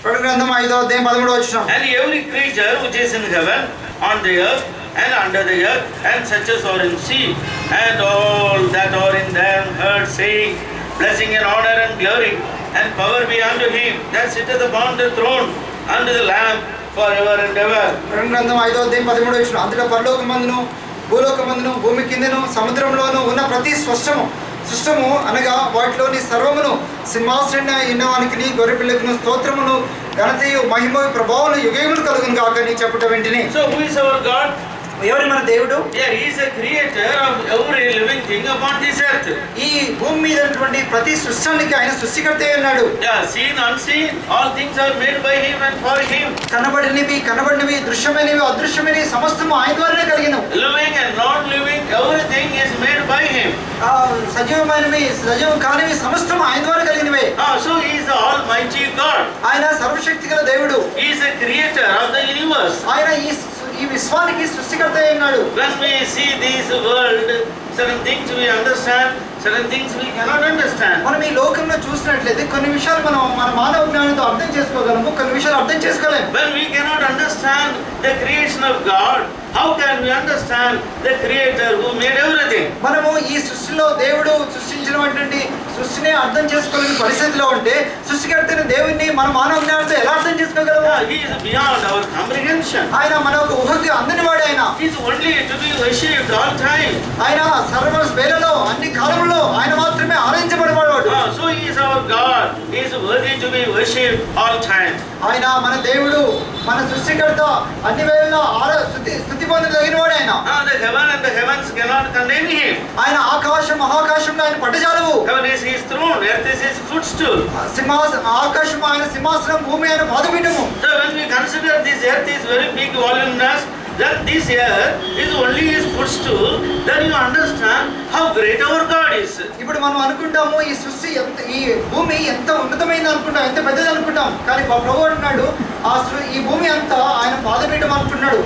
ప్రకటన గ్రంథం 5వ అధ్యాయం 13వ వచనం. And every creature which is in heaven, on the earth, and under the earth, and such as are in sea, and all that are in them, heard saying, blessing and honor and glory and power be unto him that sitteth upon the throne, unto the Lamb, forever and ever. ప్రకటన గ్రంథం 5వ అధ్యాయం 13వ వచనం. అందులో పరలోకమందును భూలోకమందును భూమి కిందను సముద్రంలోను ఉన్న ప్రతి సృష్టము అనగా వాటిలోని సర్వమును సింహాసన ఉన్నవానికి గొర్రెపిల్లకును స్తోత్రమును ఘనతయు మహిమయు ప్రభావం యుగములు కలుగును గాక అని చెప్పటం వెంటనే. So who is our God? ఎవరి మన దేవుడు? Yeah, he is a creator of every living thing upon this earth. ఈ భూమి మీద ఉన్నటువంటి ప్రతి సృష్టికి ఆయన సృష్టికర్త అయి ఉన్నాడు. Yeah, seen, unseen, all things are made by him and for him. కనబడినవి దృశ్యమైనవి అదృశ్యమైనవి సమస్తము ఆయన ద్వారానే కలిగినవి. Living and not living, everything is made by him. సజీవమైనవి సజీవం కానివి సమస్తము ఆయన ద్వారా కలిగినవే. So he is the almighty God. ఆయన సర్వశక్తిగల దేవుడు. He is a creator of the universe. ఆయన ఈ విశ్వానికి సృష్టికర్త అయి ఉన్నాడు. When we see this world, certain things we understand, certain things we cannot understand. మనం ఈ లోకంలో చూసినట్లయితే కొన్ని విషయాలు మన మానవ జ్ఞానంతో అర్థం చేసుకోగలము, కొన్ని విషయాలు అర్థం చేసుకోలేము. When we cannot understand the creation of God, how can we understand the creator who made everything? మనము ఈ సృష్టిలో దేవుడు సృష్టించినటువంటి సృష్టిని అర్థం చేసుకోలేని పరిస్థితిలో ఉంటే సృష్టికర్తైన దేవుణ్ణి మన మానవ జ్ఞానంతో ఎలా అర్థం చేసుకోగలము? He is beyond our comprehension. ఆయన మన ఒక ఊహకి అందని వాడు. ఆయన He is only to be worshipped all time. ఆయన సర్వ వేళలో అన్ని కాలంలో ఆయన మాత్రమే ఆరాధించబడేవాడు. So he is our God. He is worthy to be worshipped all time. ఆయన మన దేవుడు, మన సృష్టికర్త, అన్ని వేళల్లో స్తుతి పొందదగినవాడు ఆయన. The heaven and the heavens cannot contain him. ఆయన ఆకాశం మహాకాశంలో ఆయన పట్టజాలవు. Heaven is his throne, earth is his footstool. ఆకాశం ఆయన సింహాసనం, భూమి ఆయన పాదపీఠము. So when we consider this earth is very big voluminous, that this earth is only his footstool, then you understand how great our God is. ఇప్పుడు మనం అనుకుంటాము ఈ సృష్టి ఈ భూమి ఎంత ఉన్నతమైంది అనుకుంటాం, ఎంత పెద్దది అనుకుంటాం. కానీ ప్రభు అంటున్నాడు ఈ భూమి అంతా ఆయన పాదపీఠం అనుకుంటున్నాడు.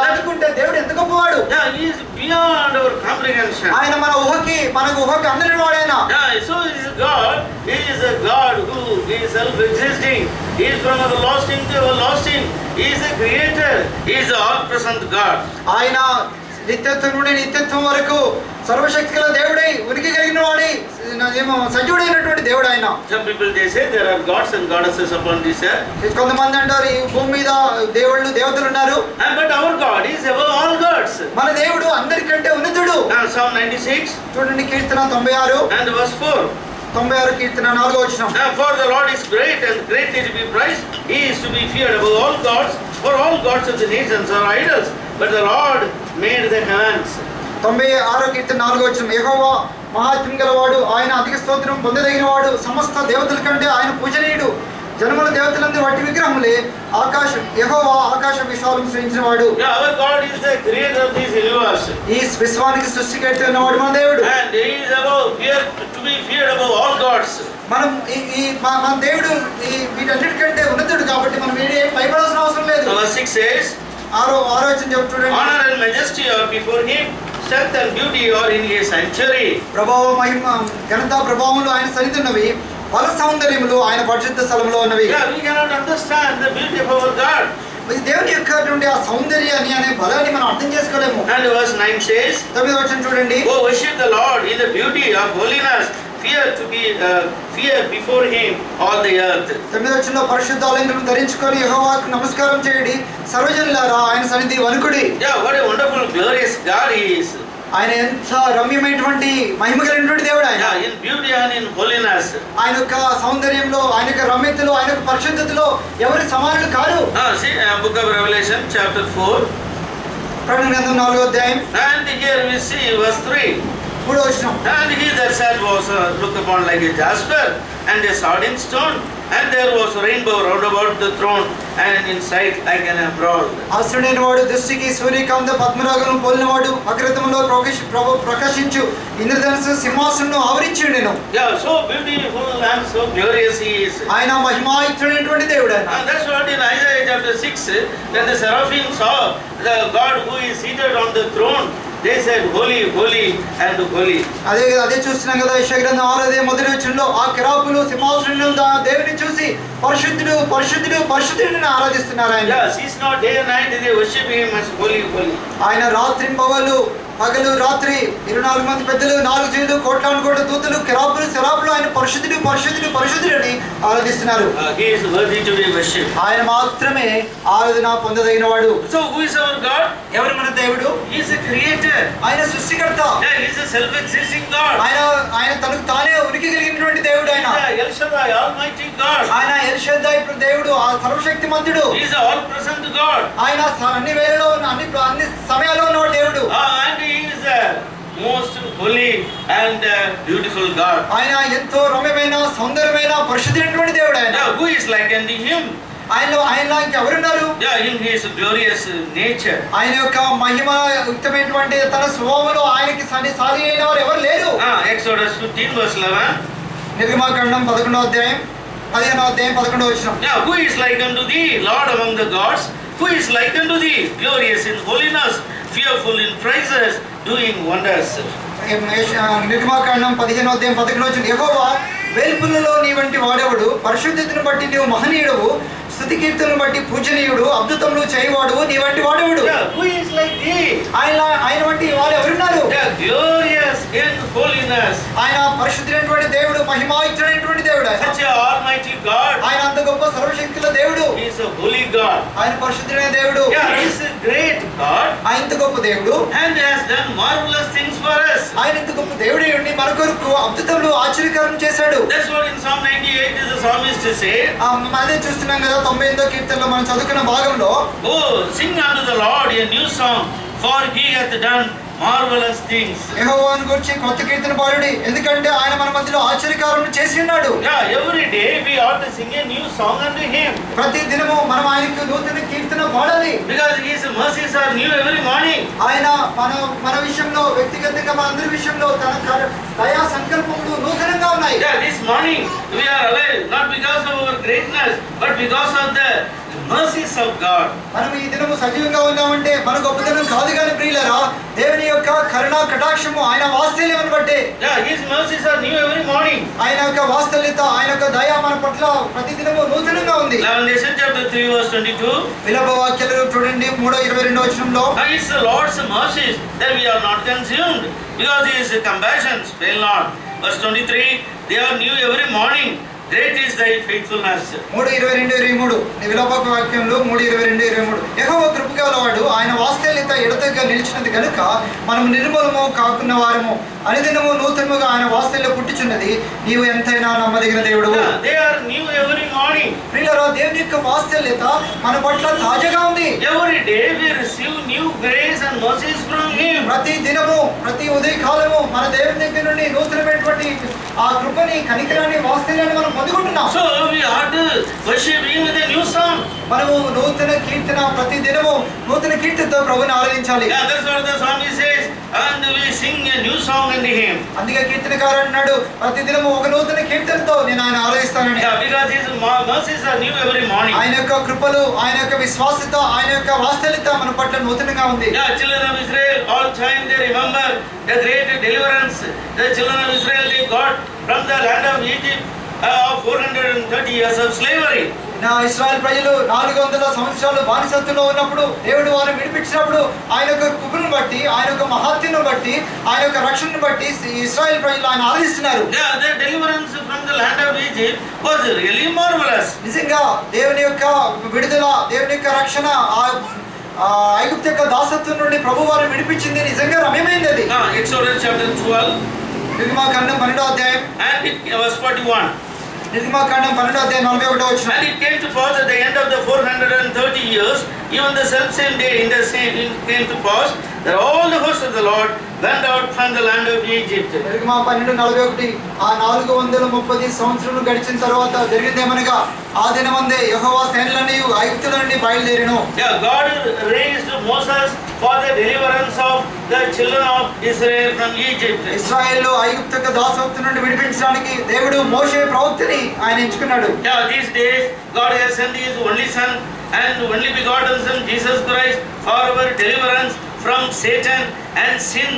అనుకుంటే దేవుడు ఎంత గొప్పవాడు. He is beyond our comprehension. ఆయన మనకు ఊహకి అందరి వాడైనా. So he is God. He is a God who is self-existing. He is from everlasting to everlasting. He is a creator. He is the all-present God. ఆయన నిత్యత్వం నుండి నిత్యత్వం వరకు సర్వశక్తి గల దేవుడై ఉనికి కలిగిన వాడై సజీవుడైనటువంటి దేవుడు ఆయన. Some people they say there are gods and goddesses upon this earth. కొంతమంది అంటారు ఈ భూమి మీద దేవతలు ఉన్నారు. But our God is above all gods. మన దేవుడు అందరికంటే ఉన్నతుడు. Psalm 96 చూడండి, కీర్తన 96 and verse 4. 96 కీర్తన 4వ వచనం. For the Lord is great and greatly to be praised. He is to be feared above all gods. For all gods of the nations are idols, but the Lord made the heavens. 96వ కీర్తన 4వ వచనం. యెహోవా మహాత్మ్యం గలవాడు, ఆయన అధిక స్తోత్రం పొందదగినవాడు, సమస్త దేవతల కంటే ఆయన పూజనీయుడు. జనముల దేవతలందరూ వాటి విగ్రహములే. యెహోవా ఆకాశ విశాలం సృజించినవాడు. Our God is the creator of this universe. ఈ విశ్వానికి సృష్టికర్త అయినవాడు మన దేవుడు. And he is to be feared above all gods. మనం మన దేవుడు వీటన్నిటికంటే ఉన్నతుడు కాబట్టి మనం భయపడాల్సిన అవసరం లేదు. Verse 6 says, 6వ వచనం చెప్తున్నాడు, honor and majesty are before him, strength and beauty are in his sanctuary. ప్రభావ మహిమ ఘనత ప్రభావములు ఆయన సన్నిధి ఉన్నవి, బల సౌందర్యములు ఆయన పరిశుద్ధ స్థలంలో ఉన్నవి. We cannot understand the beauty of our God. దేవుని యొక్క ఆ సౌందర్యాన్ని అనే బలాన్ని మనం అర్థం చేసుకోలేము. And verse 9 says, 9వ వచనం చూడండి, oh worship the Lord in the beauty of holiness, fear before him all the earth. 9వ వచనంలో పరిశుద్ధ ఆలయములను ధరించుకొని యెహోవాకు నమస్కారం చేయండి, సర్వజనులారా ఆయన సన్నిధి వణుకుడి. What a wonderful glorious God he is. ఆయన ఎంత రమ్యమైనటువంటి మహిమ కలిగినటువంటి దేవుడు ఆయన. In beauty and in holiness. ఆయన యొక్క సౌందర్యంలో, ఆయన యొక్క రమ్యతలో, ఆయన యొక్క పరిశుద్ధతలో ఎవరి సమానులు car. See book of Revelation chapter 4. ప్రకటన గ్రంథం 4వ అధ్యాయం. And here we see verse 3. 3వ వచనం. And he that sat was looked upon like a jasper and a sardine stone, and there was a rainbow round about the throne, and in sight like an emerald. ఆశ్చర్యమైన వాడు, దృష్టికి సూర్యకాంత పద్మరాగం పోలినవాడు, అగ్రతములో ప్రకాశించు ఇంద్రధనుస్సు సింహాసనం ఆవరించి ఉండెను. So beautiful and so glorious he is. ఆయన మహిమాయుక్తుడైనటువంటి దేవుడు ఆయన. And that's what in Isaiah chapter 6, when the seraphim saw the God who is seated on the throne, they said, holy, holy and holy. అదే చూస్తున్నాం కదా యెషయా గ్రంథం 6:1 ఆ కెరూబులు సింహాసనం దేవుని చూసి పరిశుద్ధుడు పరిశుద్ధుడు పరిశుద్ధుడిని ఆరాధిస్తున్నారు ఆయన. Yeah, cease not day and night, they worship him as holy, holy. ఆయన రాత్రింబవళ్ళు పగలు రాత్రి 24 మంది పెద్దలు 4 జీవులు కోట్లాను కోట్ల దూతలు కెరూబులు సెరాఫులు ఆయన పరిశుద్ధుడు పరిశుద్ధుడు పరిశుద్ధుడని ఆరాధిస్తున్నారు. He is worthy to be worshipped. ఆయన మాత్రమే ఆరాధన పొందదగినవాడు. So who is our God? ఎవరు మన దేవుడు? He is a creator. ఆయన సృష్టికర్త. Yeah, he is a self-existing God. ఆయన తనకు తానే ఉనికి కలిగినటువంటి దేవుడు ఆయన. El Shaddai, Almighty God. ఆయన ఎల్ షద్దై దేవుడు, ఆ సర్వశక్తిమంతుడు. He is the all-present God. ఆయన అన్ని వేళలో అన్ని సమయాల్లో ఉన్న దేవుడు. And he is the most holy and beautiful God. ఆయన ఎంతో రమ్యమైన సౌందర్యమైన పరిశుద్ధమైనటువంటి దేవుడు ఆయన. Yeah, who is like unto him? ఆయనలా ఇంకెవరున్నారు? Yeah, in his glorious nature. ఆయన యొక్క మహిమయుక్తమైనటువంటి తన స్వభావంలో ఆయనకి సాటి అయిన వారు ఎవరు లేరు. Exodus 15:11. నిర్గమాకాండం 11వ అధ్యాయం 11వ వచనం. Yeah, who is like unto thee, Lord among the gods? Who is like unto thee, glorious in holiness, fearful in praises, doing wonders? నిర్గమాకాండం 15వ అధ్యాయం 11వ వచనం. యెహోవా వేల్పులలో నీ వంటి వాడెవడు? పరిశుద్ధతను బట్టి నీవు మహనీయుడవు, స్తుతి కీర్తనను బట్టి పూజనీయుడు, అద్భుతములు చేయవాడు నీ వంటి వాడెవడు? Who is like thee? ఆయన వంటి వారు ఎవరున్నారు? Glorious in holiness. ఆయన పరిశుద్ధమైనటువంటి దేవుడు, మహిమాయుక్తుడైనటువంటి దేవుడు. Such a almighty God. ఆయన అంత గొప్ప సర్వశక్తుల దేవుడు. He is a holy God. ఆయన పరిశుద్ధమైన దేవుడు. He is a great God. ఆయన ఇంత గొప్ప దేవుడు. And has done marvelous things for us. ఆయన ఇంత గొప్ప దేవుడే ఉండి మన కొరకు అద్భుతములు ఆశ్చర్యకరం చేశాడు. That's what in Psalm 98 is the psalmist to say. అదే చూస్తున్నాం కదా 98వ కీర్తనలో మనం చదువుకున్న భాగంలో, Oh, sing unto the Lord a new song, for he hath done marvelous things. యెహోవాను గురించి కొత్త కీర్తన పాడుడి, ఎందుకంటే ఆయన మన మధ్యలో ఆశ్చర్యకార్యములు చేసి ఉన్నాడు. Yeah, every day we ought to sing a new song unto him. ప్రతి దినము మనం ఆయనకు నూతన కీర్తన పాడాలి. Because his mercies are new every morning. ఆయన మన విషయంలో, వ్యక్తిగతంగా మన అందరి విషయంలో తన దయా సంకల్పములు నూతనంగా ఉన్నాయి. Yeah, this morning we are alive not because of our greatness, but because of the mercies of God. మనం ఈ దినము సజీవంగా ఉన్నామంటే మన గొప్పతనం కాదు కానీ ప్రియులారా, దేవుని యొక్క కరుణ కటాక్షము, ఆయన వాత్సల్యమును బట్టి. Yeah, his mercies are new every morning. ఆయన యొక్క వాత్సల్యత, ఆయన యొక్క దయ మన పట్ల ప్రతి దినము నూతనంగా ఉంది. Lamentation chapter 3 verse 22. విలాప వాక్యాలు చూడండి 3:22 వచనంలో. It's the Lord's mercies that we are not consumed, because his compassions fail not. Verse 23, they are new every morning. Great is thy faithfulness. 3:22-23 విలాప వాక్యంలో 3:22-23 యెహోవా కృపగలవాడు, ఆయన వాత్సల్యత ఎడతెగక నిలిచినది కనుక మనం నిర్మూలము కాకున్న వారము. అనుదినము నూతనముగా ఆయన వాత్సల్యం పుట్టుచున్నది. నీవు ఎంతైనా నమ్మదగిన దేవుడు. They are new every morning. ప్రియులారా, దేవుని యొక్క వాత్సల్యత మన పట్ల తాజాగా ఉంది. Every day we receive new grace and mercies from him. ప్రతి దినము, ప్రతి ఉదయకాలము మన దేవుని దగ్గర నుండి నూతనమైనటువంటి ఆ కృపని, కనికరాన్ని, వాత్సల్యాన్ని మనం పొందుకుంటున్నాం. So we ought to worship him with a new song. మనము నూతన కీర్తన, ప్రతి దినము నూతన కీర్తనతో ప్రభువుని ఆరాధించాలి. Yeah, that's what the psalmist says. And we sing a new song unto him. అందుకే కీర్తనకారుడు అన్నాడు, ప్రతి దినము ఒక నూతన కీర్తనతో నేను ఆయన ఆరాధిస్తానని. Yeah, because his mercies are new every morning. ఆయన యొక్క కృపలు, ఆయన యొక్క విశ్వాసత, ఆయన యొక్క వాత్సల్యత మన పట్ల నూతనంగా ఉంది. Yeah, children of Israel, all time they remember the great deliverance the children of Israel they got from the land of Egypt of 430 years of slavery. నా ఇశ్రాయేల్ ప్రజలు 400 సంవత్సరాలు బానిసత్వంలో ఉన్నప్పుడు దేవుడు వారిని విడిపించినప్పుడు ఆయన యొక్క కృపను బట్టి, ఆయన యొక్క మహత్యను బట్టి, ఆయన యొక్క రక్షణను బట్టి ఇశ్రాయేల్ ప్రజలు ఆయన ఆరాధిస్తున్నారు. Yeah, the deliverance from the land of Egypt was really marvelous. నిజంగా దేవుని యొక్క విడుదల, దేవుని యొక్క రక్షణ, ఐగుప్తు యొక్క దాసత్వం నుండి ప్రభు వారిని విడిపించింది నిజంగా రమ్యమైంది. అది Exodus chapter 12 నిర్గమాకాండం 12వ అధ్యాయం and it was 41. నిర్గమాకాండం 12వ అధ్యాయం 41వ వచనం. And it came to pass at the end of the 430 years, even the self-same day in the same it came to pass that all the hosts of the Lord went out from the land of Egypt. నిర్గమా 12:41 ఆ 430 సంవత్సరాలు గడిచిన తర్వాత జరిగిందేమనగా, ఆ దినమందే యెహోవా సేనలన్నీ ఐగుప్తు నుండి బయలుదేరిను. Yeah, God raised Moses for the deliverance of the children of Israel from Egypt. ఇశ్రాయేలు ఐగుప్తు యొక్క దాసత్వం నుండి విడిపించడానికి దేవుడు మోషే ప్రవక్తని ఆయన ఎంచుకున్నాడు. Yeah, these days God has sent his only son and only begotten son Jesus Christ for our deliverance from Satan and sin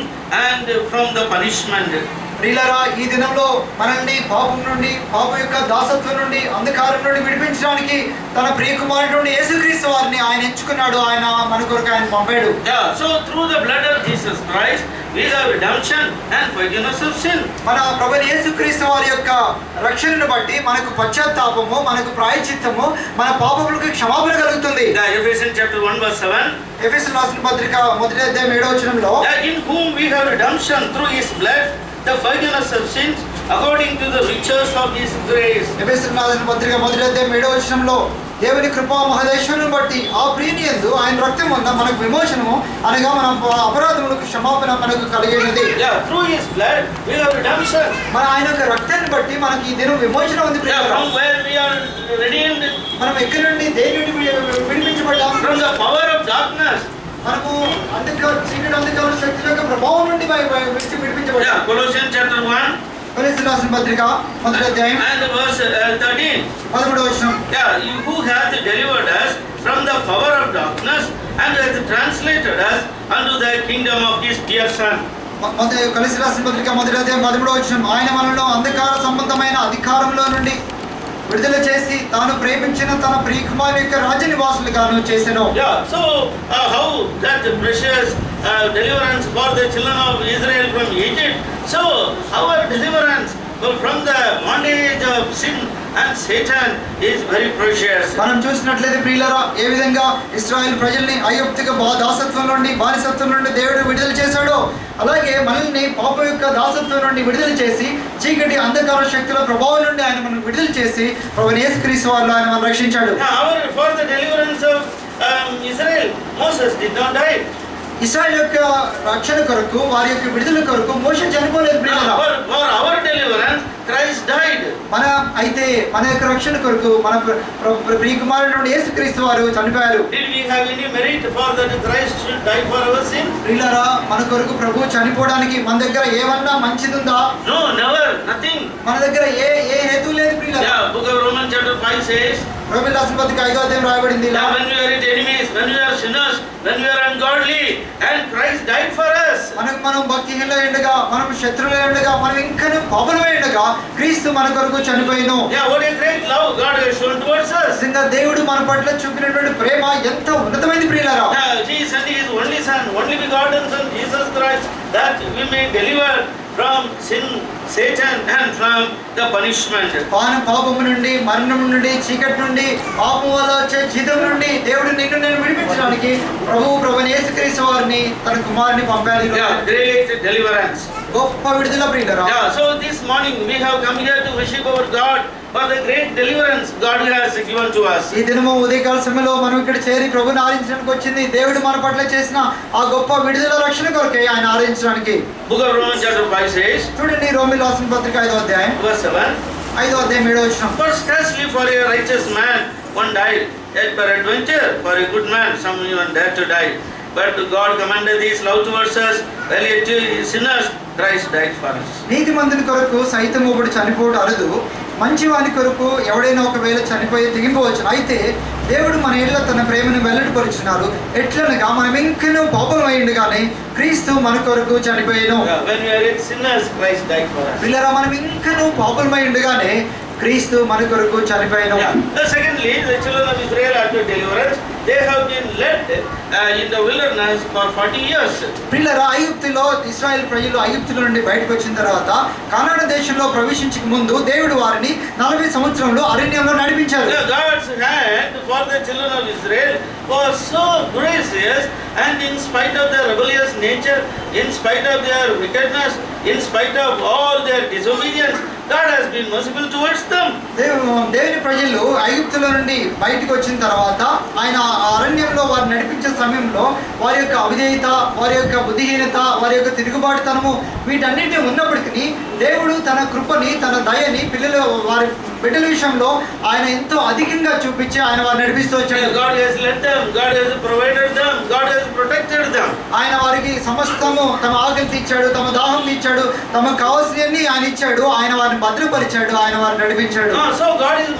and from the punishment. ప్రియులారా, ఈ దినంలో మనల్ని పాపం నుండి, పాపం యొక్క దాసత్వం నుండి, అంధకారం నుండి విడిపించడానికి తన ప్రియ కుమారుడు యేసుక్రీస్తు వారిని ఆయన ఎంచుకున్నాడు. ఆయన మన కొరకు ఆయన పంపాడు. Yeah, so through the blood of Jesus Christ we have redemption and forgiveness of sin. మన ప్రభువైన యేసుక్రీస్తు వారి యొక్క రక్షణను బట్టి మనకు పశ్చాత్తాపము, మనకు ప్రాయశ్చిత్తము, మన పాపములకు క్షమాపణ కలుగుతుంది. Ephesians chapter 1 verse 7. ఎఫెసీయులకు రాసిన పత్రిక 1వ అధ్యాయం 7వ వచనంలో, In whom we have redemption through his blood, the forgiveness of sins according to the riches of his grace. ఎఫెసీయులకు రాసిన పత్రిక 1వ అధ్యాయం 7వ వచనంలో, దేవుని కృపా మహదేశ్వరుని బట్టి ఆ ప్రియుని యందు ఆయన రక్తం వలన మనకు విమోచనము, అనగా మన అపరాధములకు క్షమాపణ మనకు కలిగినది. Yeah, through his blood we have redemption. మన ఆయన యొక్క రక్తాన్ని బట్టి మనకి ఈ దినం విమోచన ఉంది. Yeah, from where we are redeemed. మనం ఎక్కడి నుండి, దేని నుండి విడిపించబడ్డాం? From the power of darkness. మనము చీకటి అంధకార శక్తుల యొక్క ప్రభావం నుండి విడిపించబడ్డాం. Yeah, Colossians chapter 1 కొలస్సీయులకు రాసిన పత్రిక 1వ అధ్యాయం and verse 13. 13వ వచనం. Yeah, you who hath delivered us from the power of darkness and hath translated us unto the kingdom of his dear son. కొలస్సీయులకు రాసిన పత్రిక 1వ అధ్యాయం 13వ వచనం. ఆయన మనలో అంధకార సంబంధమైన అధికారంలో నుండి విడుదల చేసి తాను ప్రేమించిన తన ప్రియ కుమారుని యొక్క రాజ్య నివాసులుగాను చేసెను. Yeah, so how that precious deliverance for the children of Israel from Egypt. So our deliverance from the bondage of sin and Satan is very precious. మనం చూసినట్లయితే ప్రియులారా, ఏ విధంగా ఇశ్రాయేలు ప్రజల్ని ఐగుప్తిక దాసత్వం నుండి, బానిసత్వం నుండి దేవుడు విడుదల చేశాడో, అలాగే మనల్ని పాపం యొక్క దాసత్వం నుండి విడుదల చేసి చీకటి అంధకార శక్తుల ప్రభావం నుండి ఆయన మనం విడుదల చేసి ప్రభువైన యేసుక్రీస్తు వారిలో ఆయన మనం రక్షించాడు. For the deliverance of Israel, Moses did not die. ఇశ్రాయేలు యొక్క రక్షణ కొరకు, వారి యొక్క విడుదల కొరకు మోషే చనిపోలేదు ప్రియులారా. For our deliverance Christ died. అయితే మన యొక్క రక్షణ కొరకు మన ప్రియ కుమారుడు యేసుక్రీస్తు వారు చనిపోయారు. Did we have any merit for that Christ should die for our sin? ప్రియులారా, మన కొరకు ప్రభు చనిపోవడానికి మన దగ్గర ఏమన్నా మంచిది ఉందా? No, never, nothing. మన దగ్గర ఏ హేతు లేదు ప్రియులారా. Yeah, book of Romans chapter 5 says, రోమీయులకు రాసిన పత్రిక 5వ అధ్యాయం రాయబడింది, when we are enemies, when we are sinners, when we are ungodly, and Christ died for us. మనం భక్తిహీనులై ఉండగా, మనం శత్రువులై ఉండగా, మనం ఇంకా పాపులమై ఉండగా క్రీస్తు మన కొరకు చనిపోయిను. Yeah, what a great love God has shown towards us. నిజంగా దేవుడు మన పట్ల చూపినటువంటి ప్రేమ ఎంత ఉన్నతమైనది ప్రియులారా. Yeah, Jesus sent his only son, only begotten son, Jesus Christ, that we may deliver from sin, Satan, and from the punishment. పాపము నుండి, మరణం నుండి, చీకటి నుండి, పాపం వల్ల వచ్చే జీతం నుండి దేవుడు నిన్ను నేను విడిపించడానికి ప్రభువైన యేసుక్రీస్తు వారిని తన కుమారుని పంపాడు. Yeah, great deliverance. గొప్ప విడుదల ప్రియులారా. Yeah, so this morning we have come here to worship our God for the great deliverance God has given to us. ఈ దినము ఉదయకాల సమయంలో మనం ఇక్కడ చేరి ప్రభుని ఆరాధించడానికి వచ్చింది. దేవుడు మన పట్ల చేసిన ఆ గొప్ప విడుదల రక్షణ కొరకే ఆయన ఆరాధించడానికి. Book of Romans chapter 5 says, చూడండి, రోమీయులకు రాసిన పత్రిక 5వ అధ్యాయం verse 7. 5వ అధ్యాయం 7వ వచనం. For scarcely for a righteous man one died, yet peradventure for a good man some even dare to die. But God commended his love towards us, while yet sinners Christ died for us. నీతిమంతుని కొరకు సైతం ఒకడు చనిపోవడం అరుదు, మంచివాని కొరకు ఎవడైనా ఒకవేళ చనిపోయి తెగింపవచ్చు. అయితే దేవుడు మన ఏళ్ళ తన ప్రేమను వెల్లడిపరుచున్నారు. ఎట్లనగా మనం ఇంకనూ పాపమై ఉండగానే క్రీస్తు మన కొరకు చనిపోయాను. When we are sinners, Christ died for us. పిల్లరా, మనం ఇంకనూ పాపమై ఉండగానే క్రీస్తు మన కొరకు చనిపోయాను. Secondly, the children of Israel after deliverance, they have been led in the wilderness for 40 years. పిల్లరా, ఐగుప్తులో ఇశ్రాయేలు ప్రజలు ఐగుప్తుల నుండి బయటకు వచ్చిన తర్వాత కనాను దేశంలో ప్రవేశించక ముందు దేవుడు వారిని 40 సంవత్సరంలో అరణ్యంలో నడిపించారు. God's hand for the children of Israel was so gracious, and in spite of their rebellious nature, in spite of their wickedness, in spite of all their disobedience, God has been merciful towards them. దేవుని ప్రజలు ఐగుప్తుల నుండి బయటకు వచ్చిన తర్వాత ఆయన అరణ్యంలో వారు నడిపించే సమయంలో వారి యొక్క అవిధేయత, వారి యొక్క బుద్ధిహీనత, వారి యొక్క తిరుగుబాటుతనము వీటన్నిటిని ఉన్నప్పటికీ దేవుడు తన కృపని, తన దయని వారి బిడ్డల విషయంలో ఆయన ఎంతో అధికంగా చూపించి ఆయన వారిని నడిపిస్తూ వచ్చాడు. God has led them, God has provided them, God has protected them. ఆయన వారికి సమస్తము, తమ ఆకలి తీర్చాడు, తమ దాహం తీర్చాడు, తమకు కావాల్సినవన్నీ ఆయన ఇచ్చాడు. ఆయన వారిని భద్రపరిచాడు, ఆయన వారిని నడిపించాడు. So God is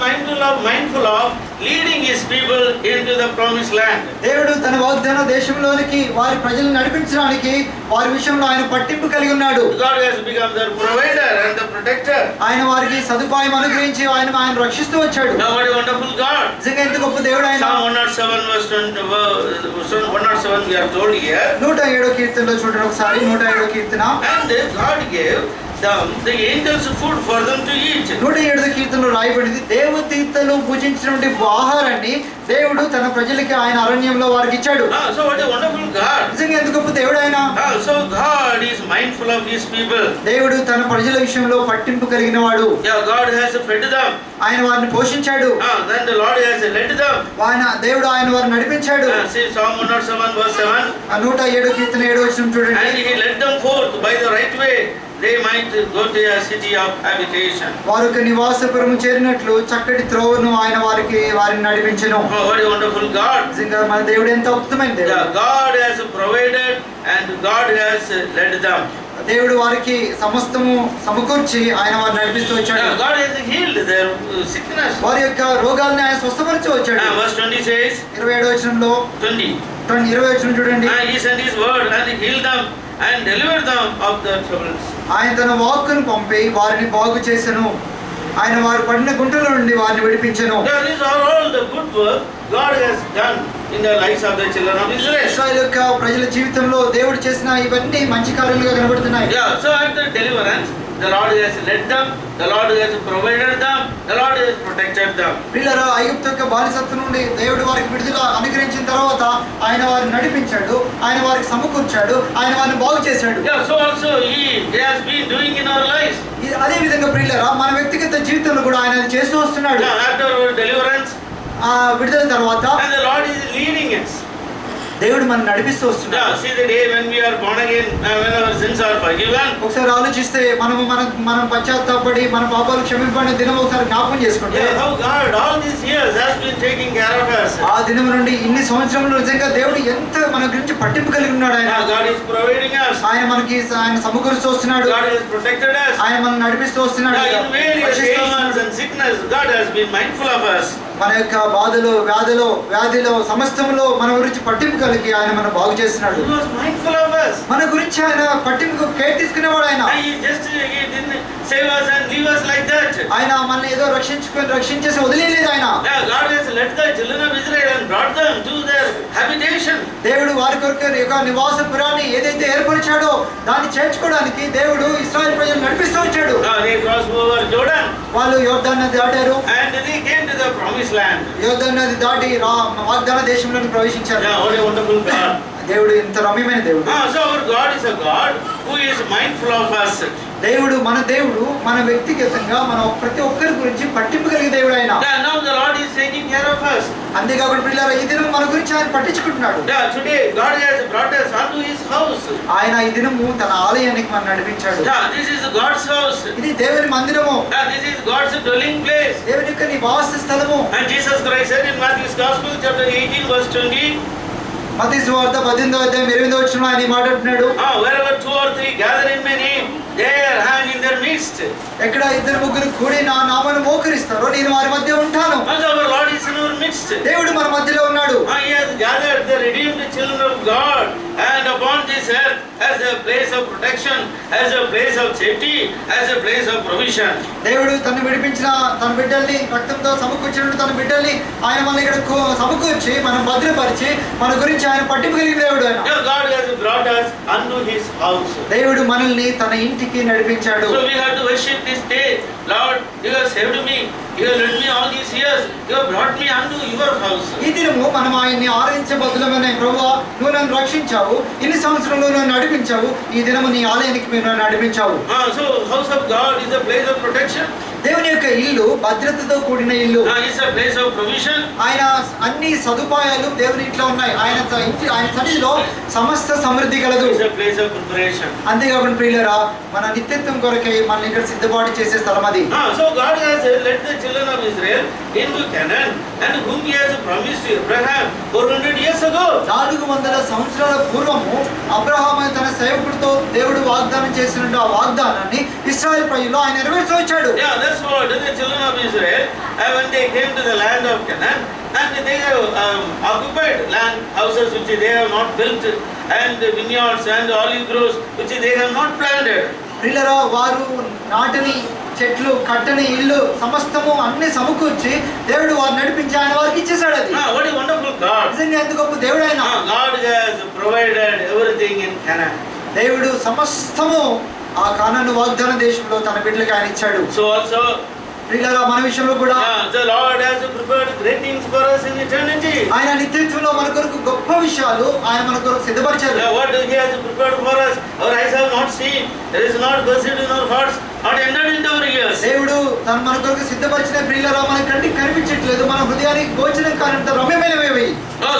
mindful of leading his people into the promised land. దేవుడు తన వాగ్దాన దేశంలోనికి వారి ప్రజలను నడిపించడానికి వారి విషయంలో ఆయన పట్టింపు కలిగి ఉన్నాడు. God has become their provider and the protector. ఆయన వారికి సదుపాయం అనుగ్రహించి ఆయన రక్షిస్తూ వచ్చాడు. Now what a wonderful God. నిజంగా ఎంత గొప్ప దేవుడు ఆయన. Psalm 107 verse 107 we are told here. 107వ కీర్తనలో చూడండి ఒకసారి. 107వ కీర్తన. And God gave them the angels food for them to eat. 107వ కీర్తనలో రాయబడింది, దేవదూతలు భుజించినటువంటి ఆహారాన్ని దేవుడు తన ప్రజలకి ఆయన అరణ్యంలో వారికి ఇచ్చాడు. So what a wonderful God. నిజంగా ఎంత గొప్ప దేవుడు ఆయన. So God is mindful of his people. దేవుడు తన ప్రజల విషయంలో పట్టింపు కలిగిన వాడు. Yeah, God has fed them. ఆయన వారిని పోషించాడు. Then the Lord has led them. దేవుడు ఆయన వారిని నడిపించాడు. See Psalm 107 verse 7. 107వ కీర్తన 7వ వచనం చూడండి. And he led them forth by the right way, they might go to a city of habitation. వారు ఒక నివాసపురము చేరినట్లు చక్కటి త్రోవను ఆయన వారిని నడిపించెను. Oh, what a wonderful God. నిజంగా మన దేవుడు ఎంత అద్భుతమైన దేవుడు. Yeah, God has provided and God has led them. దేవుడు వారికి సమస్తము సమకూర్చి ఆయన వారిని నడిపిస్తూ వచ్చాడు. Yeah, God has healed their sickness. వారి యొక్క రోగాలను ఆయన స్వస్థపరిచి వచ్చాడు. Verse 20 says 27వ వచనంలో 20 20వ వచనం చూడండి. He sent his word and healed them and delivered them of their troubles. ఆయన తన వాక్కును పంపి వారిని బాగు చేసెను. ఆయన వారు పడిన గుంటల నుండి వారిని విడిపించెను. These are all the good work God has done in the lives of the children of Israel. ఇశ్రాయేలు యొక్క ప్రజల జీవితంలో దేవుడు చేసిన ఇవన్నీ మంచి కార్యాలుగా కనబడుతున్నాయి. Yeah, so after deliverance, the Lord has led them, the Lord has provided them, the Lord has protected them. పిల్లలు ఐగుప్తు యొక్క బానిసత్వం నుండి దేవుడు వారికి విడుదల అనుగ్రహించిన తర్వాత ఆయన వారిని నడిపించాడు, ఆయన వారికి సమకూర్చాడు, ఆయన వారిని బాగు చేశాడు. Yeah, so also he has been doing in our lives. అదే విధంగా ప్రియులారా మన వ్యక్తిగత జీవితంలో కూడా ఆయన అది చేస్తూ వస్తున్నాడు. Yeah, after our deliverance, విడుదల తర్వాత and the Lord is leading us. దేవుడు మనం నడిపిస్తూ వస్తున్నాడు. Yeah, see the day when we are born again, when our sins are forgiven. ఒకసారి ఆలోచిస్తే మనం పశ్చాత్తాపడి మన పాపాలు క్షమింపబడిన దినం ఒకసారి జ్ఞాపకం చేసుకుంటే How God all these years has been taking care of us. ఆ దినం నుండి ఇన్ని సంవత్సరములు నిజంగా దేవుడు ఎంత మన గురించి పట్టింపు కలిగి ఉన్నాడు. ఆయన God is providing us. ఆయన సమకూరుస్తూ వస్తున్నాడు. God has protected us. ఆయన మనం నడిపిస్తూ వస్తున్నాడు. In various ailments and sickness, God has been mindful of us. మన యొక్క బాధలో వ్యాధిలో సమస్తములో మన గురించి పట్టింపు కలిగి ఆయన మనం బాగు చేస్తున్నాడు. He was mindful of us. మన గురించి ఆయన పట్టింపు కేర్ తీసుకునేవాడు. ఆయన He didn't save us and leave us like that. ఆయన మనల్ని ఏదో రక్షించేసి వదిలేయలేదు ఆయన. God has led the children of Israel and brought them to their habitation. దేవుడు వారి కొరకు యొక్క నివాసపురాన్ని ఏదైతే ఏర్పరిచాడో దాన్ని చేర్చుకోవడానికి దేవుడు ఇశ్రాయేలు ప్రజలు నడిపిస్తూ వచ్చాడు. They crossed over Jordan. వాళ్ళు యోర్దాను నది దాటారు. And they came to the promised land. యోర్దాను నది దాటి వాగ్దాన దేశంలోకి ప్రవేశించారు. What a wonderful God. దేవుడు ఇంత రమ్యమైన దేవుడు. So our God is a God who is mindful of us. దేవుడు మన వ్యక్తిగతంగా మన ప్రతి ఒక్కరి గురించి పట్టింపు కలిగే దేవుడు ఆయన. Now the Lord is taking care of us. అంతేకాకుండా పిల్లలు ఈ దినం మన గురించి ఆయన పట్టించుకుంటున్నాడు. Today God has brought us unto his house. ఆయన ఈ దినము తన ఆలయానికి మనం నడిపించాడు. This is God's house. ఇది దేవుని మందిరము. This is God's dwelling place. దేవుని యొక్క నివాస స్థలము. And Jesus Christ said in Matthew's Gospel chapter 18 verse 20. మత్తయి సువార్త 18వ అధ్యాయం 28వ వచనంలో ఆయన మాట్లాడుతున్నాడు. Wherever 2 or 3 gather in my name, there I am in their midst. ఎక్కడ 2-3 కూడి నా నామమును మోకరిస్తారో నేను వారి మధ్య ఉంటాను. Our Lord is in our midst. దేవుడు మన మధ్యలో ఉన్నాడు. He has gathered the redeemed children of God and upon this earth as a place of protection, as a place of safety, as a place of provision. దేవుడు తను విడిపించిన తన బిడ్డల్ని రక్తంతో సమకూర్చిన తన బిడ్డల్ని ఆయన మన ఇక్కడ సమకూర్చి మనం భద్రపరిచి మన గురించి ఆయన పట్టింపు కలిగిన దేవుడు ఆయన. God has brought us unto his house. దేవుడు మనల్ని తన ఇంటికి నడిపించాడు. So we have to worship this day. Lord, you have saved me. You have led me all these years. You have brought me unto your house. ఈ దినము మనం ఆయన్ని ఆరాధించబద్దులమనే ప్రభువా నువ్వు నన్ను రక్షించావు, ఇన్ని సంవత్సరంలో నన్ను నడిపించావు, ఈ దినము నీ ఆలయానికి మీరు నన్ను నడిపించావు. So house of God is a place of protection. దేవుని యొక్క ఇల్లు భద్రతతో కూడిన ఇల్లు. It's a place of provision. ఆయన అన్ని సదుపాయాలు దేవుని ఇంట్లో ఉన్నాయి. ఆయన సన్నిధిలో సమస్త సమృద్ధి కలదు. It's a place of preparation. అంతేకాకుండా ప్రియులారా మన నిత్యత్వం కొరకై మనల్ని ఇక్కడ సిద్ధపాటు చేసే స్థలం అది. So God has led the children of Israel into Canaan and whom he has promised to Abraham 400 years ago. 400 సంవత్సరాల పూర్వము అబ్రహాము తన సేవకుడితో దేవుడు వాగ్దానం చేసిన ఆ వాగ్దానాన్ని ఇశ్రాయేలు ప్రజలు ఆయన నెరవేర్చి వచ్చాడు. Yeah, that's what the children of Israel, when they came to the land of Canaan, and they have occupied land houses which they have not built, and vineyards and olive groves which they have not planted. ప్రియులారా, వారు నాటని చెట్లు, కట్టని ఇల్లు సమస్తము అన్ని సమకూర్చి దేవుడు వారు నడిపించి ఆయన వారికి ఇచ్చేసాడు. అది What a wonderful God! నిజంగా ఎంత గొప్ప దేవుడు ఆయన. God has provided everything in Canaan. దేవుడు సమస్తము ఆ కానాను వాగ్దాన దేశంలో తన బిడ్డలకు ఆయన ఇచ్చాడు. So also, ప్రియులారా, మన విషయంలో కూడా the Lord has prepared great things for us in eternity. ఆయన నిత్యత్వంలో మన కొరకు గొప్ప విషయాలు ఆయన మన కొరకు సిద్ధపరిచారు. What He has prepared for us, our eyes have not seen, there is not visited in our hearts, not entered into our ears. దేవుడు తన మన కొరకు సిద్ధపరిచిన ప్రియులారా మన కంటికి కనిపించట్లేదు, మన హృదయానికి గోచరం కానంత రమ్యమైనవి.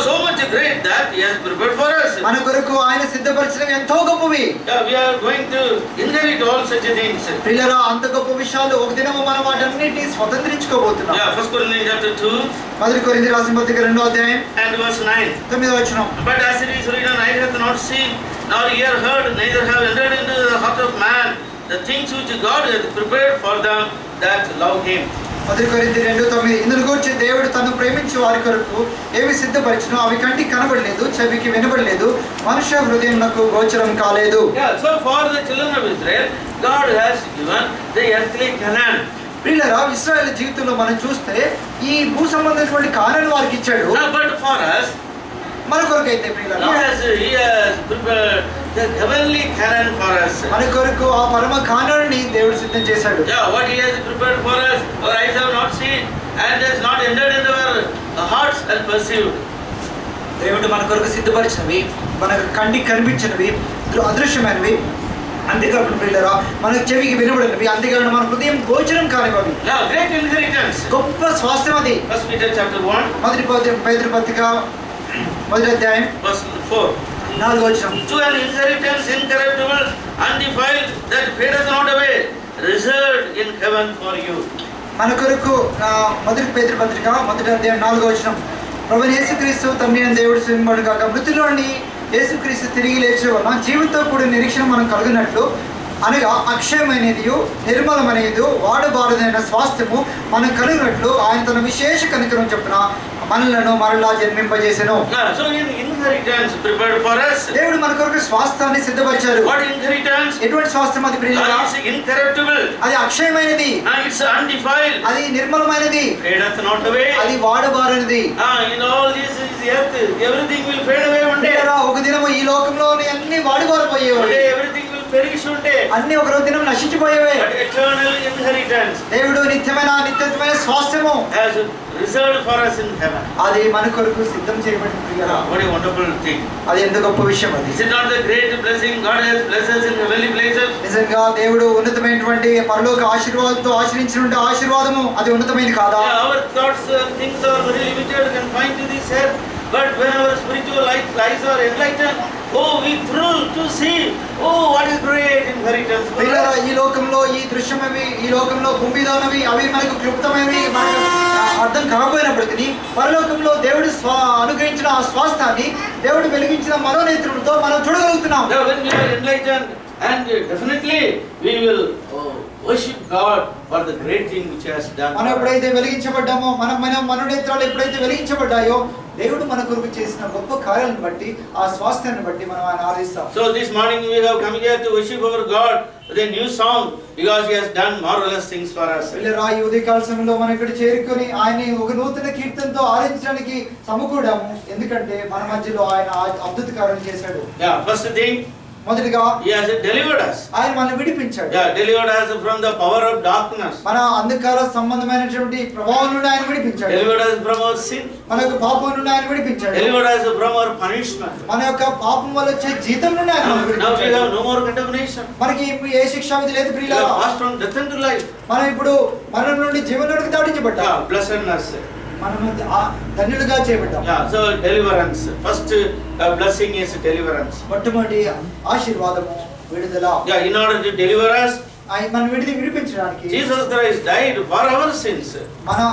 So much great that He has prepared for us. మన కొరకు ఆయన సిద్ధపరిచినవి ఎంతో గొప్పవి. We are going to inherit all such things. ప్రియులారా, అంత గొప్ప విషయాలు ఒక దినము మనం వాటన్నిటిని స్వతంత్రించుకోబోతున్నాం. 1 Corinthians chapter 2 మొదటి కొరింథీ రాసిన పత్రిక 2వ అధ్యాయం and verse 9. 9వ వచనం. But as it is written, eye hath not seen, nor ear heard, neither have entered into the heart of man the things which God hath prepared for them that love Him. మొదటి కొరింథీ 2:9. ఇందును గూర్చి దేవుడు తను ప్రేమించే వారి కొరకు ఏవి సిద్ధపరిచినో అవి కంటికి కనబడలేదు, చెవికి వినబడలేదు, మనుష్య హృదయమునకు గోచరం కాలేదు. So for the children of Israel, God has given the earthly Canaan. ప్రియులారా, ఇశ్రాయేలు జీవితంలో మనం చూస్తే ఈ భూ సంబంధమైనటువంటి కానాను వారికి ఇచ్చాడు. But for us, మన కొరకు అయితే ప్రియులారా, He has prepared the heavenly Canaan for us. మన కొరకు ఆ పరమ కానాన్ని దేవుడు సిద్ధం చేశాడు. What He has prepared for us, our eyes have not seen, and has not entered into our hearts and perceived. దేవుడు మన కొరకు సిద్ధపరిచినవి, మన కంటికి కనిపించినవి, అదృశ్యమైనవి, అంతేకాకుండా ప్రియులారా మనకు చెవికి వినబడినవి, అంతేకాకుండా మన హృదయం గోచరం కానివి. Great inheritance. గొప్ప స్వాస్థ్యం అది. 1 Peter chapter 1 మొదటి పేతురు పత్రిక 1వ అధ్యాయం verse 4. 4వ వచనం. To an inheritance incorruptible, undefiled, that fadeth not away, reserved in heaven for you. మన కొరకు మొదటి పేతురు పత్రిక 1వ అధ్యాయం 4వ వచనం. ప్రభువైన యేసుక్రీస్తు తండ్రి అయిన దేవుడు సింహముడు కాక మృతుల్లోని యేసుక్రీస్తు తిరిగి లేచే వలన జీవితంతో కూడిన నిరీక్షణ మనం కలిగినట్లు, అనగా అక్షయమైనది నిర్మలమైనది వాడబారదైన స్వాస్థ్యము మనం కలిగినట్లు ఆయన తన విశేష కనికరం చొప్పున మనలను మరలా జన్మింపజేసెను. So in inheritance prepared for us. దేవుడు మన కొరకు స్వాస్థ్యాన్ని సిద్ధపరిచారు. What inheritance? ఎటువంటి స్వాస్థ్యం అది ప్రియులారా? It's incorruptible. అది అక్షయమైనది, It's undefiled. అది నిర్మలమైనది, Fadeth not away. అది వాడబారనిది. In all this is earth, everything will fade away one day. ఒక దినము ఈ లోకంలోని అన్ని వాడిబారిపోయేవి, One day everything will perish one day. అన్ని ఒక రోజు దినం నశించిపోయేవే. But eternal inheritance దేవుడు నిత్యమైన స్వాస్థ్యము has reserved for us in heaven. అది మన కొరకు సిద్ధం చేయబడింది ప్రియులారా. What a wonderful thing. అది ఎంత గొప్ప విషయం అది. Is it not the great blessing God has blessed us in heavenly places? నిజంగా దేవుడు ఉన్నతమైనటువంటి పరలోక ఆశీర్వాదంతో ఆశ్రయించిన ఆశీర్వాదము అది ఉన్నతమైనది కాదా? Our thoughts and things are very limited, confined to this earth. But when our spiritual eyes are enlightened, we thrill to see, what is great inheritance for ప్రియులారా, us. ఈ లోకంలో ఈ దృశ్యమవి, ఈ లోకంలో భూమిదానవి అవి మనకు క్లుప్తమైనవి, మనకు అర్థం కాకపోయినప్పటికీ పరలోకంలో దేవుడు అనుగ్రహించిన ఆ స్వాస్థాన్ని దేవుడు వెలిగించిన మనోనేత్రులతో మనం చూడగలుగుతున్నాం. When we are enlightened, and definitely we will worship God for the great thing which He has done. మనం ఎప్పుడైతే వెలిగించబడ్డామో, మన మనోనేత్రాలు ఎప్పుడైతే వెలిగించబడ్డాయో దేవుడు మన కొరకు చేసిన గొప్ప కార్యాలను బట్టి, ఆ స్వాస్థ్యాన్ని బట్టి మనం ఆయన ఆరాధిస్తాం. So this morning we have come here to worship our God with a new song, because He has done marvelous things for us. పిల్లరా, ఈ ఉదయకాల సమయంలో మనం ఇక్కడ చేరుకొని ఆయన్ని ఒక నూతన కీర్తనతో ఆరాధించడానికి సమకూడాము. ఎందుకంటే మన మధ్యలో ఆయన అద్భుత కార్యాలు చేశాడు. First thing, మొదటిగా He has delivered us. ఆయన మనల్ని విడిపించాడు. Delivered us from the power of darkness. మన అంధకార సంబంధమైనటువంటి ప్రభావం నుండి ఆయన విడిపించాడు. Delivered us from our sin. మన యొక్క పాపం నుండి ఆయన విడిపించాడు. Delivered us from our punishment. మన యొక్క పాపం వల్ల వచ్చే జీతం నుండి ఆయన Now we విడిపించాడు. have no more condemnation. మనకి ఇప్పుడు ఏ శిక్షా విధి లేదు We ప్రియులారా. have passed from death into life. మనం ఇప్పుడు మరణం నుండి జీవనంలోకి దాటించబడ్డాం. Blessedness. మనము ధన్యులుగా చేయబడ్డాం. So deliverance. First blessing is deliverance. మొట్టమొదటి ఆశీర్వాదము విడుదల. In order to deliver us, ఆయన మన విడిపించడానికి Jesus Christ died for our sins.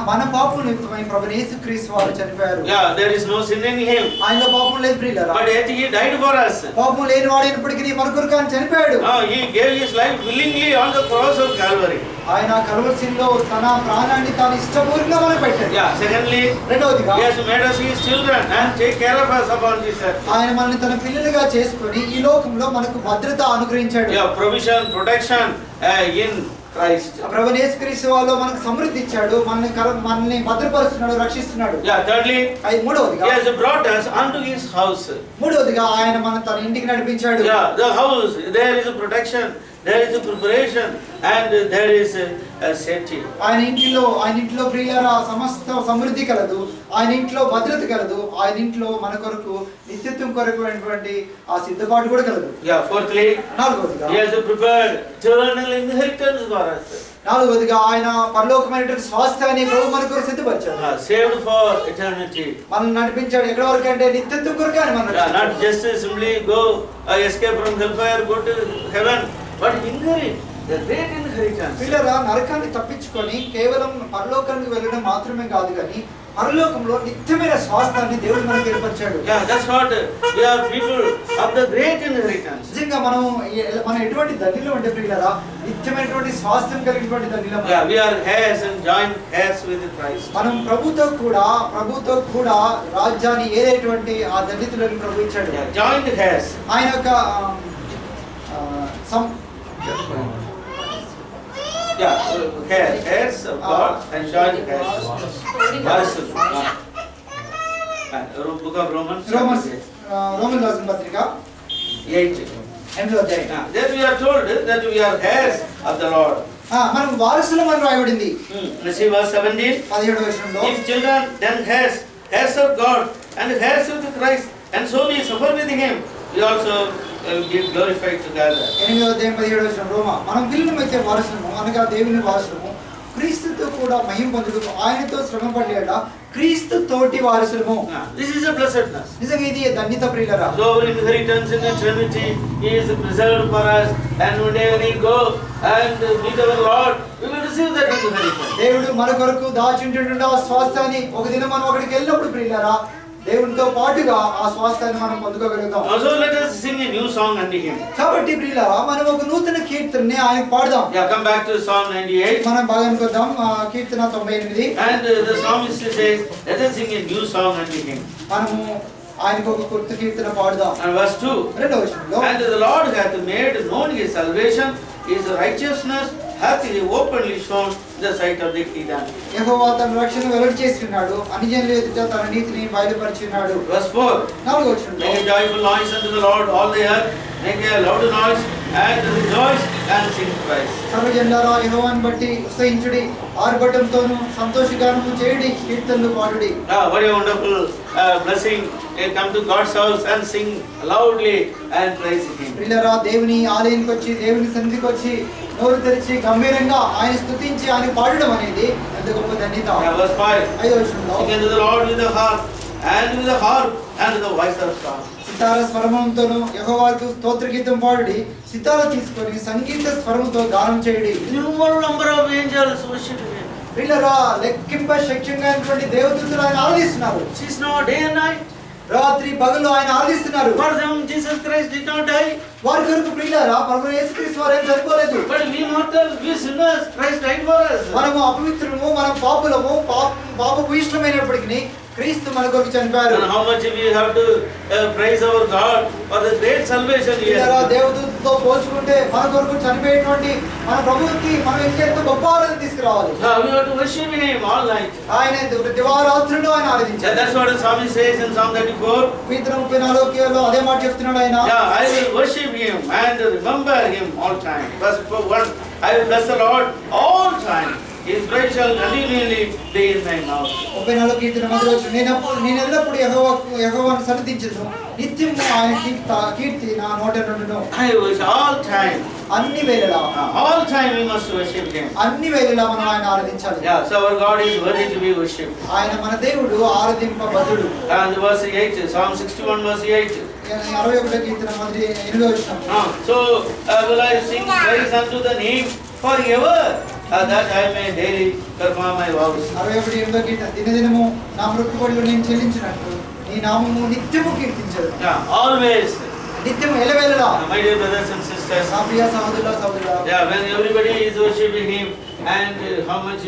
మన పాపం నిమిత్తమై ప్రభువైన యేసుక్రీస్తు వారు చనిపోయారు. Yeah, there is no sin in him. ఆయనలో పాపం లేదు ప్రియులారా. But yet he died for us. పాపం లేని వాడైనప్పటికీ మన కొరకు ఆయన చనిపోయాడు. He gave his life willingly on the cross of Calvary. ఆయన కల్వరిలో తన ప్రాణాన్ని తాను ఇష్టపూర్వకంగా మనకు పెట్టాడు. Yeah, secondly, రెండవదిగా he has made us his children and take care of us upon this earth. ఆయన మనల్ని తన పిల్లలుగా చేసుకొని ఈ లోకంలో మనకు భద్రత అనుగ్రహించాడు. Yeah, provision, protection in Christ. ప్రభువైన యేసుక్రీస్తు వారిలో మనకు సమృద్ధి ఇచ్చాడు. మనల్ని భద్రపరుస్తున్నాడు, రక్షిస్తున్నాడు. Yeah, thirdly, మూడవదిగా he has brought us unto his house. మూడవదిగా ఆయన మన తన ఇంటికి నడిపించాడు. Yeah, the house, there is a protection, there is a preparation, and there is a safety. ఆయన ఇంట్లో ప్రియులారా సమస్త సమృద్ధి కలదు. ఆయన ఇంట్లో భద్రత కలదు. ఆయన ఇంట్లో మన కొరకు నిత్యత్వం కొరకు అయినటువంటి ఆ సిద్ధపాటు కూడా కలదు. Yeah, fourthly, నాలుగవదిగా he has prepared eternal inheritance for us. నాలుగవదిగా ఆయన పరలోకమైనటువంటి స్వాస్థ్యాన్ని ప్రభు మన కొరకు సిద్ధపరిచాడు. Saved for eternity. మనల్ని నడిపించాడు ఎక్కడ వరకు అంటే నిత్యత్వం కొరకు ఆయన మనల్ని Not just simply go escape from hellfire, go to heaven, but inherit the great inheritance. పిల్లరా నరకాన్ని తప్పించుకొని కేవలం పరలోకానికి వెళ్ళడం మాత్రమే కాదు కానీ పరలోకంలో నిత్యమైన స్వాస్థ్యాన్ని దేవుడు మనకు ఏర్పరిచాడు. Yeah, that's what we are people of the great inheritance. నిజంగా మనం ఎటువంటి ధన్యులు అంటే ప్రియులారా నిత్యమైనటువంటి స్వాస్థ్యం కలిగినటువంటి ధన్యులం. Yeah, we are heirs and joint heirs with Christ. మనం ప్రభుతో కూడా రాజ్యాన్ని ఏదైనటువంటి ఆ ధన్యతలను ప్రభు ఇచ్చాడు. Yeah, joint heirs. ఆయన యొక్క heirs of God and joint heirs. Book of Romans. Roman రాసిన పత్రిక 8. 8వ అధ్యాయం. Then we are told that we are heirs of the Lord. మనం వారసులం అని రాయబడింది. See verse 17. 17వ వచనంలో If children, then heirs of God and heirs of Christ, and so we suffer with him, we also will be glorified together. 8వ అధ్యాయం 17వ వచనం రోమా మనం పిల్లలమైతే వారసులము అనగా దేవుని వారసులము క్రీస్తుతో కూడా మహిమ పొందుటకు ఆయనతో శ్రమ పడేట క్రీస్తు తోటి వారసులము. This is a blessedness. నిజంగా ఇది ధన్యత ప్రియులారా. So our inheritance in eternity is preserved for us, and whenever we go and meet our Lord, we will receive that inheritance. దేవుడు మన కొరకు దాచుంటున్న ఆ స్వాస్థ్యాన్ని ఒక దినం మనం అక్కడికి వెళ్ళినప్పుడు ప్రియులారా దేవునితో పాటుగా ఆ స్వాస్థ్యాన్ని మనం పొందుకోగలుగుతాం. Also let us sing a new song unto him. కాబట్టి ప్రియులారా మనం ఒక నూతన కీర్తనని ఆయనకు పాడదాం. Yeah, come back to Psalm 98. మనం భాగానికి వద్దాం. కీర్తన 98. And the psalmist says, let us sing a new song unto him. మనము ఆయనకు ఒక కొత్త కీర్తన పాడదాం. And verse 2. రెండవ వచనంలో And the Lord hath made known his salvation, his righteousness hath he openly shown in the sight of the heathen. యెహోవా తన రక్షణ వెల్లడి చేస్తున్నాడు, అన్యజనుల ఎదుట తన నీతిని బయలుపరిచినాడు. Verse 4. నాలుగవ వచనంలో Make a joyful noise unto the Lord, all the earth, make a loud noise and rejoice and sing praise. సర్వజనులారా యెహోవాను బట్టి ఉత్సహించుడి, ఆర్భటంతోను సంతోషగానము చేయుడి, కీర్తనలు పాడుడి. What a wonderful blessing. Come to God's house and sing loudly and praise him. ప్రియులారా దేవుని ఆలయానికి వచ్చి దేవుని సన్నిధికి వచ్చి నోరు తెరిచి గంభీరంగా ఆయన స్తుతించి ఆయన పాడడం అనేది ఎంత గొప్ప ధన్యత. Verse 5. ఐదవ వచనంలో Sing unto the Lord with the harp and with the voice of song. Sitara స్వరముతోను యెహోవాకు స్తోత్ర గీతం పాడుడి, సితార తీసుకొని సంగీత స్వరముతో గానం చేయుడి. Innumerable number of angels worship him. ప్రియులారా లెక్కింప శక్యంగా అయినటువంటి దేవదూతలు ఆయన ఆరాధిస్తున్నారు. She's not day and night. రాత్రి పగలు ఆయన ఆరాధిస్తున్నారు. For them Jesus Christ did not die. వారి కొరకు ప్రియులారా ప్రభువైన యేసుక్రీస్తు వారు ఏం చనిపోలేదు. But we mortals, we sinners, Christ died for us. మనము అపవిత్రులము, మనం పాపులము, పాపపు ఇష్టమైనప్పటికీ క్రీస్తు మన కొరకు చనిపోయారు. And how much we have to praise our God for the great salvation he has given. దేవదూతతో పోల్చుకుంటే మన కొరకు చనిపోయేటువంటి మన ప్రభువుకి మనం ఎంతో గొప్ప ఆరాధన తీసుకురావాలి. We have to worship him all night. ఆయన దివారాత్రులు ఆయన ఆరాధించారు. That's what the psalmist says in Psalm 34. కీర్తన 34లో అదే మాట చెప్తున్నాడు ఆయన. I will worship him and remember him all time. Verse 1. I will bless the Lord all time. His praise shall continually be in my mouth. 34 కీర్తన మొదలు నేను ఎల్లప్పుడు యెహోవాను సన్నిధించును, నిత్యము ఆయన కీర్తి నా నోట నుండును. I wish all time. అన్ని వేళలా All time we must worship him. అన్ని వేళలా మనం ఆయన ఆరాధించాలి. Yeah, so our God is worthy to be worshipped. ఆయన మన దేవుడు ఆరాధింపబద్ధుడు. And verse 8, Psalm 61 verse 8. 61వ కీర్తన మొదటి 8వ వచనం. So will I sing praise unto the name forever, that I may daily perform my vows. 61వ కీర్తన దినదినము నా మొక్కుబడులు నేను చెల్లించినట్లు నీ నామము నిత్యము కీర్తించదు. Always. నిత్యము ఎల్లవేళలా. My dear brothers and sisters. నా ప్రియ సహోదరుల సహోదరులారా. When everybody is worshiping Him, and how much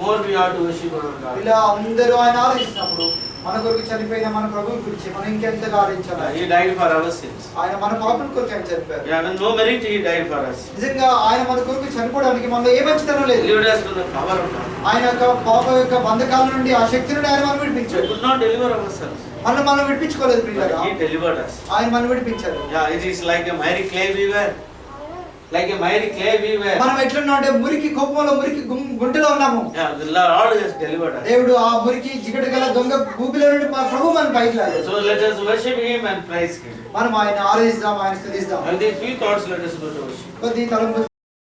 more we ought to worship our God. ఇలా అందరూ ఆయన ఆరాధించినప్పుడు మన కొరకు చనిపోయిన మన ప్రభువు గురించి మనం ఇంకెంతగా ఆరాధించాలి. He died for our sins. ఆయన మన పాపం కొరకు ఆయన చనిపోయారు. When no merit He died for us. నిజంగా ఆయన మన కొరకు చనిపోవడానికి మనలో ఏ మంచితనం లేదు. Delivered us from the power of God. ఆయన యొక్క పాప యొక్క బంధకాల నుండి ఆ శక్తి నుండి ఆయన మనం We విడిపించాడు. could not deliver ourselves. మనం విడిపించుకోలేదు ప్రియులారా. He delivered us. ఆయన మనం విడిపించారు. It is like a miry clay we were. Like a miry clay we were. మనం ఎట్లున్నాం అంటే మురికి కోపంలో మురికి గుంటలో ఉన్నాము. The Lord has delivered us. దేవుడు ఆ మురికి జిగట గల దొంగ భూమిలో నుండి మా ప్రభువు మన పైకి లాగాడు. So let us worship Him and praise Him. మనం ఆయన ఆరాధిద్దాం, ఆయన స్తుతిద్దాం. With these few thoughts, let us go to worship. కొద్ది తలంపుతో